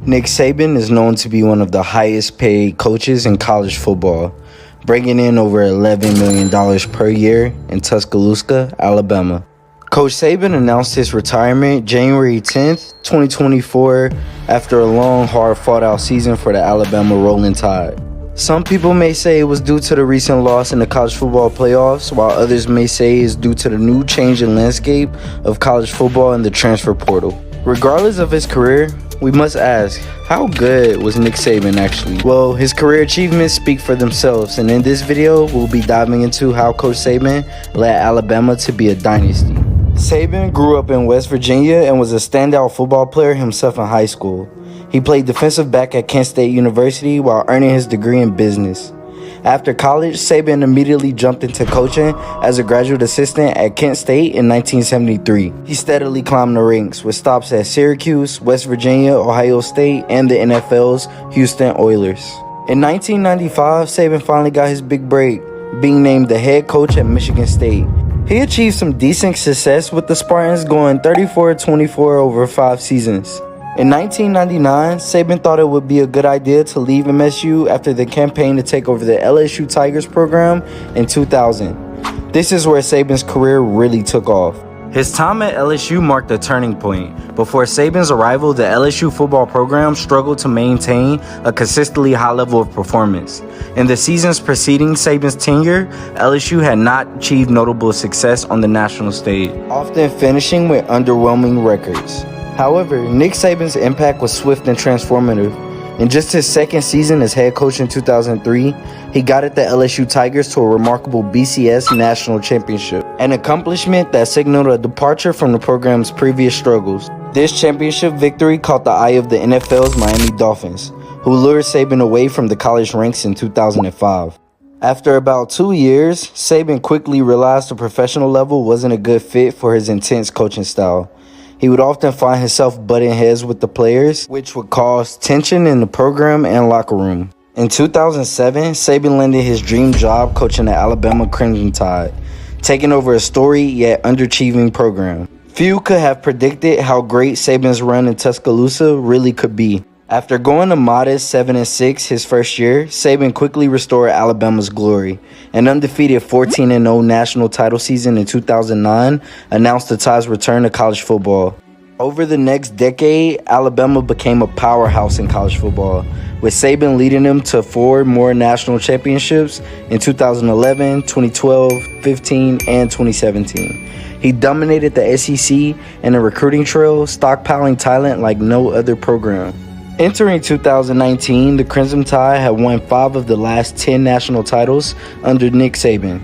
Nick Saban is known to be one of the highest paid coaches in college football, bringing in over $11 million per year in Tuscaloosa, Alabama. Coach Saban announced his retirement January 10th, 2024, after a long, hard fought-out season for the Alabama Rolling Tide. Some people may say it was due to the recent loss in the college football playoffs, while others may say it's due to the new changing landscape of college football and the transfer portal. Regardless of his career, we must ask, how good was Nick Saban actually? Well, his career achievements speak for themselves, and in this video, we'll be diving into how Coach Saban led Alabama to be a dynasty. Saban grew up in West Virginia and was a standout football player himself in high school. He played defensive back at Kent State University while earning his degree in business. After college, Saban immediately jumped into coaching as a graduate assistant at Kent State in 1973. He steadily climbed the ranks with stops at Syracuse, West Virginia, Ohio State, and the NFL's Houston Oilers. In 1995, Saban finally got his big break, being named the head coach at Michigan State. He achieved some decent success with the Spartans, going 34-24 over 5 seasons. In 1999, Saban thought it would be a good idea to leave MSU after the campaign to take over the LSU Tigers program in 2000. This is where Saban's career really took off. His time at LSU marked a turning point. Before Saban's arrival, the LSU football program struggled to maintain a consistently high level of performance. In the seasons preceding Saban's tenure, LSU had not achieved notable success on the national stage, often finishing with underwhelming records. However, Nick Saban's impact was swift and transformative. In just his second season as head coach in 2003, he guided the LSU Tigers to a remarkable BCS national championship, an accomplishment that signaled a departure from the program's previous struggles. This championship victory caught the eye of the NFL's Miami Dolphins, who lured Saban away from the college ranks in 2005. After about 2 years, Saban quickly realized the professional level wasn't a good fit for his intense coaching style. He would often find himself butting heads with the players, which would cause tension in the program and locker room. In 2007, Saban landed his dream job coaching the Alabama Crimson Tide, taking over a storied yet underachieving program. Few could have predicted how great Saban's run in Tuscaloosa really could be. After going a modest 7-6 his first year, Saban quickly restored Alabama's glory. An undefeated 14-0 national title season in 2009 announced the Tide's return to college football. Over the next decade, Alabama became a powerhouse in college football, with Saban leading them to 4 more national championships in 2011, 2012, 15, and 2017. He dominated the SEC and the recruiting trail, stockpiling talent like no other program. Entering 2019, the Crimson Tide had won 5 of the last 10 national titles under Nick Saban.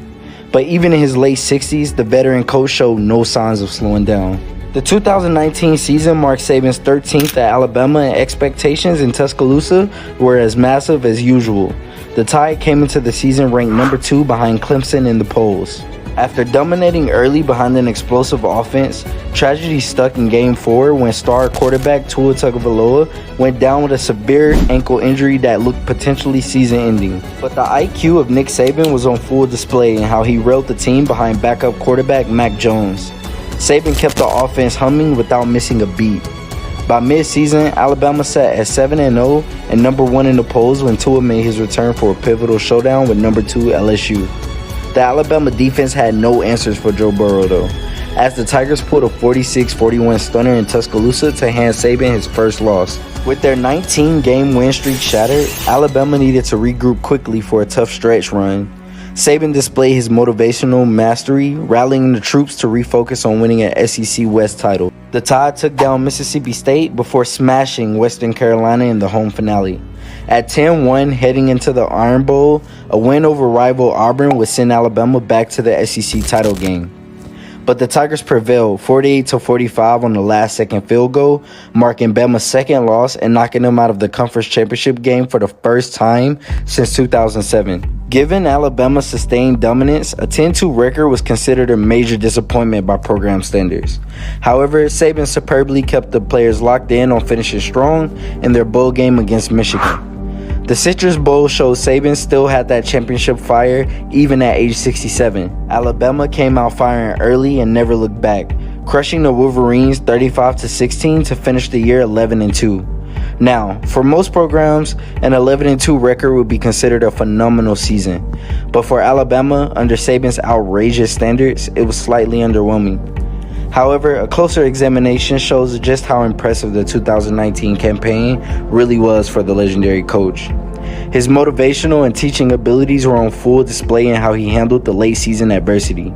But even in his late 60s, the veteran coach showed no signs of slowing down. The 2019 season marked Saban's 13th at Alabama, and expectations in Tuscaloosa were as massive as usual. The Tide came into the season ranked number 2 behind Clemson in the polls. After dominating early behind an explosive offense, tragedy struck in Game 4 when star quarterback Tua Tagovailoa went down with a severe ankle injury that looked potentially season-ending. But the IQ of Nick Saban was on full display in how he railed the team behind backup quarterback Mac Jones. Saban kept the offense humming without missing a beat. By mid-season, Alabama sat at 7-0 and number 1 in the polls when Tua made his return for a pivotal showdown with number 2 LSU. The Alabama defense had no answers for Joe Burrow, though, as the Tigers pulled a 46-41 stunner in Tuscaloosa to hand Saban his first loss. With their 19-game win streak shattered, Alabama needed to regroup quickly for a tough stretch run. Saban displayed his motivational mastery, rallying the troops to refocus on winning an SEC West title. The Tide took down Mississippi State before smashing Western Carolina in the home finale. At 10-1 heading into the Iron Bowl, a win over rival Auburn would send Alabama back to the SEC title game. But the Tigers prevailed 48-45 on the last-second field goal, marking Bama's second loss and knocking them out of the conference championship game for the first time since 2007. Given Alabama's sustained dominance, a 10-2 record was considered a major disappointment by program standards. However, Saban superbly kept the players locked in on finishing strong in their bowl game against Michigan. The Citrus Bowl showed Saban still had that championship fire even at age 67. Alabama came out firing early and never looked back, crushing the Wolverines 35-16 to finish the year 11-2. Now, for most programs, an 11-2 record would be considered a phenomenal season, but for Alabama, under Saban's outrageous standards, it was slightly underwhelming. However, a closer examination shows just how impressive the 2019 campaign really was for the legendary coach. His motivational and teaching abilities were on full display in how he handled the late season adversity.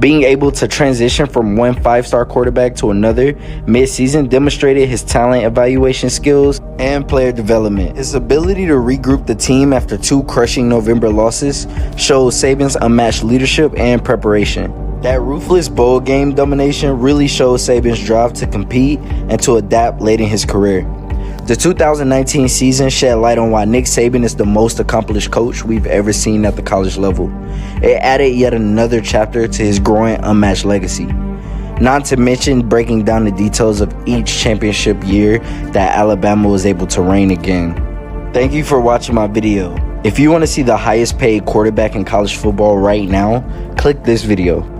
Being able to transition from one 5-star quarterback to another mid-season demonstrated his talent evaluation skills and player development. His ability to regroup the team after 2 crushing November losses shows Saban's unmatched leadership and preparation. That ruthless bowl game domination really shows Saban's drive to compete and to adapt late in his career. The 2019 season shed light on why Nick Saban is the most accomplished coach we've ever seen at the college level. It added yet another chapter to his growing unmatched legacy. Not to mention breaking down the details of each championship year that Alabama was able to reign again. Thank you for watching my video. If you want to see the highest paid quarterback in college football right now, click this video.